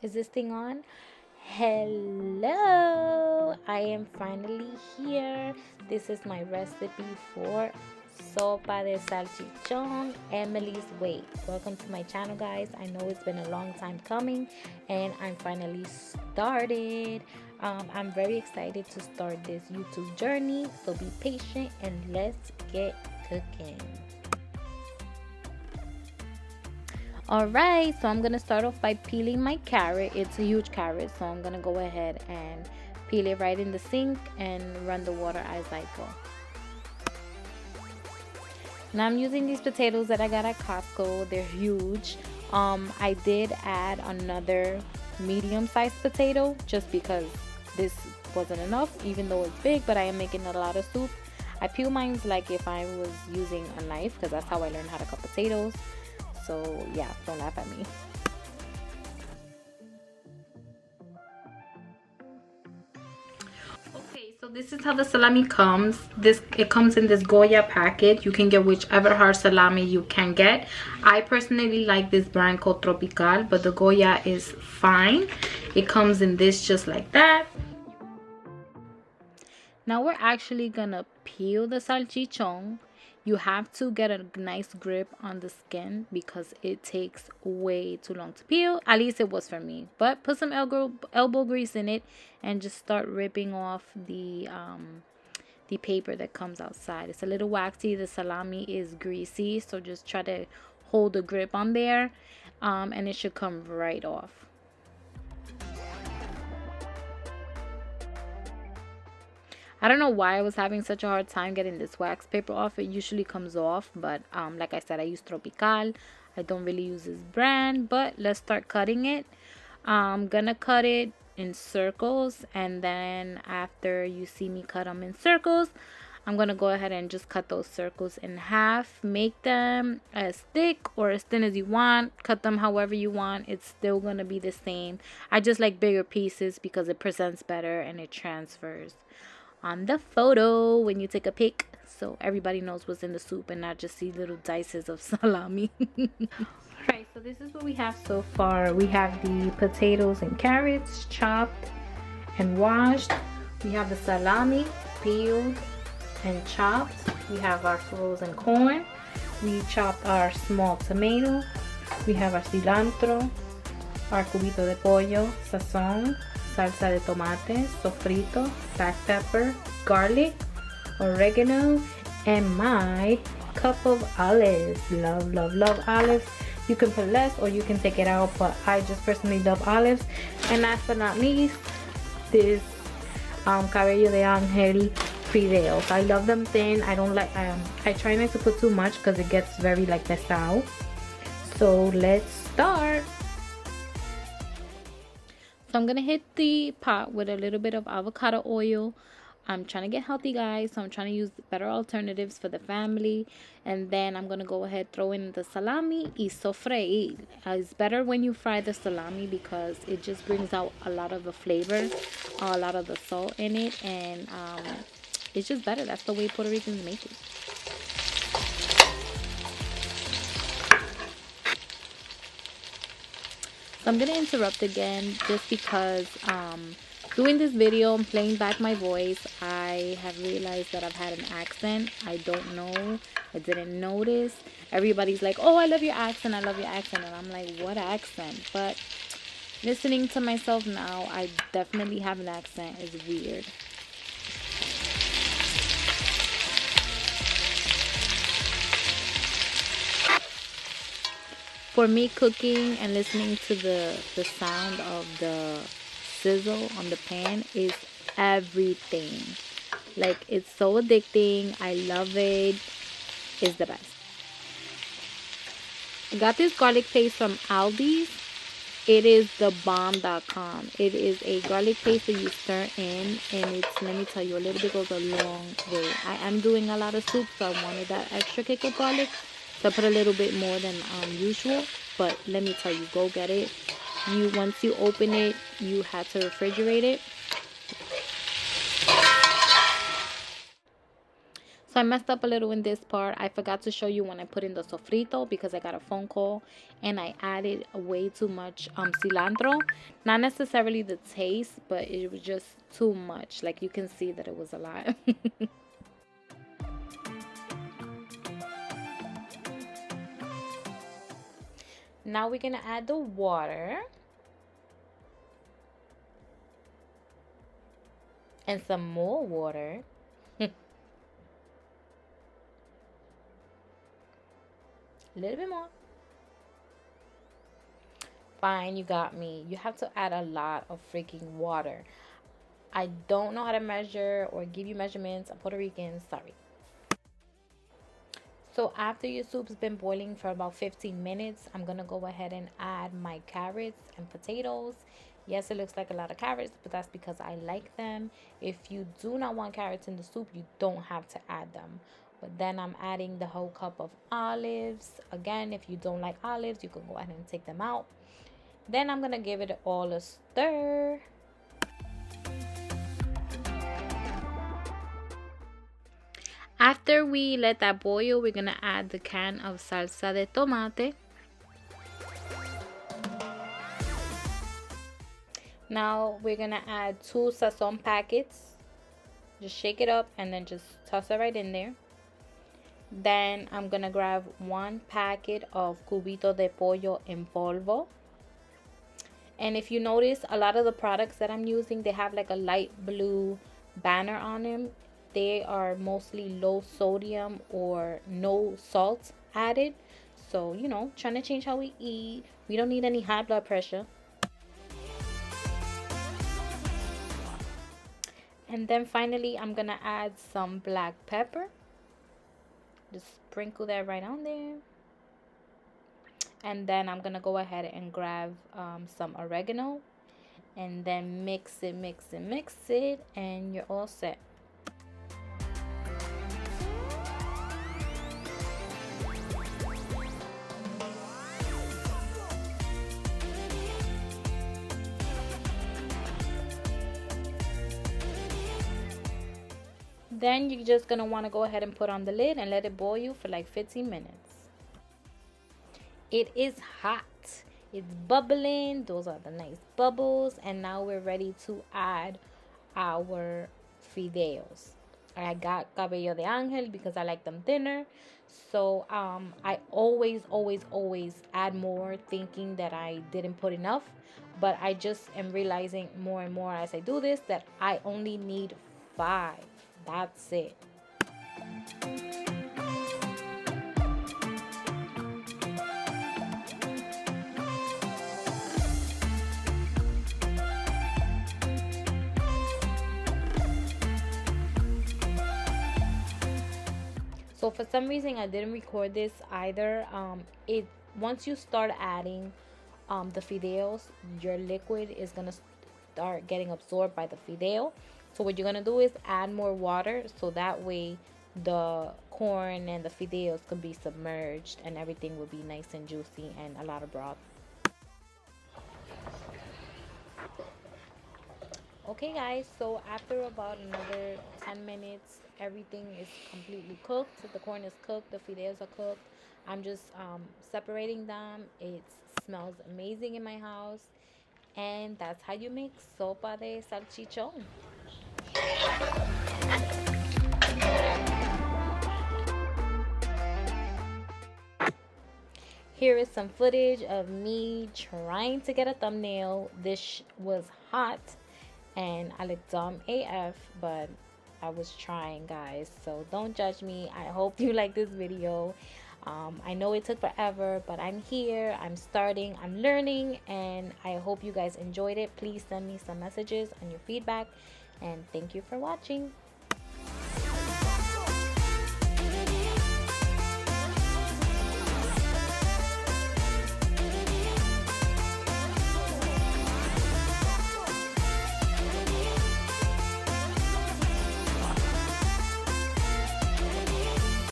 Is this thing on? Hello! I am finally here. This is my recipe for Sopa De Salchichon, Emily's Way. Welcome to my channel, guys. I know it's been a long time coming and I'm finally started. I'm very excited to start this YouTube journey, so be patient and let's get cooking. Alright, so I'm gonna start off by peeling my carrot. It's a huge carrot, so I'm gonna go ahead and peel it right in the sink and run the water as I go. Now I'm using these potatoes that I got at Costco. They're huge. I did add another medium-sized potato just because this wasn't enough, even though it's big, but I am making a lot of soup. I peel mine like if I was using a knife because that's how I learned how to cut potatoes. So yeah, don't laugh at me. Okay, so this is how the salami comes. It comes in this Goya packet. You can get whichever hard salami you can get. I personally like this brand called Tropical, but the Goya is fine. It comes in this just like that. Now we're actually gonna peel the salchichon. You have to get a nice grip on the skin because it takes way too long to peel. At least it was for me. But put some elbow grease in it and just start ripping off the paper that comes outside. It's a little waxy. The salami is greasy, so just try to hold the grip on there, and it should come right off. I don't know why I was having such a hard time getting this wax paper off. It usually comes off, but like I said, I use Tropical. I don't really use this brand, but let's start cutting it. I'm gonna cut it in circles, and then after you see me cut them in circles, I'm gonna go ahead and just cut those circles in half. Make them as thick or as thin as you want. Cut them however you want. It's still gonna be the same. I just like bigger pieces because it presents better and it transfers on the photo when you take a pic, so everybody knows what's in the soup and not just see little dices of salami. Alright, so this is what we have so far. We have the potatoes and carrots chopped and washed. We have the salami peeled and chopped. We have our frozen corn. We chopped our small tomato. We have our cilantro, our cubito de pollo, Sazon, salsa de tomate, sofrito, black pepper, garlic, oregano, and my cup of olives. Love, love, love olives. You can put less or you can take it out, but I just personally love olives. And last but not least, this cabello de ángel fideos. I love them thin. I don't like, I try not to put too much because it gets very like pesado. So let's start. So I'm gonna hit the pot with a little bit of avocado oil. I'm trying to get healthy, guys, so I'm trying to use better alternatives for the family. And then I'm gonna go ahead, throw in the salami y sofreír. It's better when you fry the salami because it just brings out a lot of the flavor, a lot of the salt in it, and it's just better. That's the way Puerto Ricans make it. So I'm gonna interrupt again just because doing this video and playing back my voice, I have realized that I've had an accent. I don't know, I didn't notice. Everybody's like, oh, I love your accent, I love your accent, and I'm like, what accent? But listening to myself now, I definitely have an accent. It's weird. For me, cooking and listening to the sound of the sizzle on the pan is everything. Like, it's so addicting. I love it. It's the best. I got this garlic paste from Aldi's. It is the bomb.com. It is a garlic paste that you stir in, and it's, let me tell you, a little bit goes a long way. I am doing a lot of soup, so I wanted that extra kick of garlic. So I put a little bit more than usual, but let me tell you, go get it. Once you open it, you have to refrigerate it. So So I messed up a little in this part. I forgot to show you when I put in the sofrito because I got a phone call and I added way too much cilantro. Not necessarily the taste, but it was just too much. Like you can see that it was a lot. Now we're gonna add the water and some more water. A little bit more. Fine, you got me. You have to add a lot of freaking water. I don't know how to measure or give you measurements. I'm Puerto Rican, sorry. So after your soup's been boiling for about 15 minutes, I'm gonna go ahead and add my carrots and potatoes. Yes, it looks like a lot of carrots, but that's because I like them. If you do not want carrots in the soup, you don't have to add them. But then I'm adding the whole cup of olives. Again, if you don't like olives, you can go ahead and take them out. Then I'm gonna give it all a stir. After we let that boil, we're gonna add the can of salsa de tomate. Now we're gonna add 2 Sazon packets. Just shake it up and then just toss it right in there. Then I'm gonna grab 1 packet of cubito de pollo en polvo. And if you notice, a lot of the products that I'm using, they have like a light blue banner on them. They are mostly low sodium or no salt added. So, you know, trying to change how we eat. We don't need any high blood pressure. And then finally, I'm gonna add some black pepper. Just sprinkle that right on there. And then I'm gonna go ahead and grab some oregano. And then mix it, and you're all set. Then you're just gonna want to go ahead and put on the lid and let it boil for like 15 minutes. It is hot. It's bubbling. Those are the nice bubbles. And now we're ready to add our fideos. I got cabello de ángel because I like them thinner. So I always add more, thinking that I didn't put enough. But I just am realizing more and more as I do this that I only need 5. That's it. So for some reason I didn't record this either. Once you start adding the fideos, your liquid is gonna start getting absorbed by the fideo. So what you're gonna do is add more water, so that way the corn and the fideos can be submerged and everything will be nice and juicy and a lot of broth. Okay guys, so after about another 10 minutes, everything is completely cooked. The corn is cooked, the fideos are cooked. I'm just separating them. It smells amazing in my house. And that's how you make sopa de salchichon. Here is some footage of me trying to get a thumbnail. This was hot and I look dumb AF, but I was trying, guys. So don't judge me. I hope you like this video. I know it took forever, but I'm here, I'm starting, I'm learning, and I hope you guys enjoyed it. Please send me some messages on your feedback, and thank you for watching.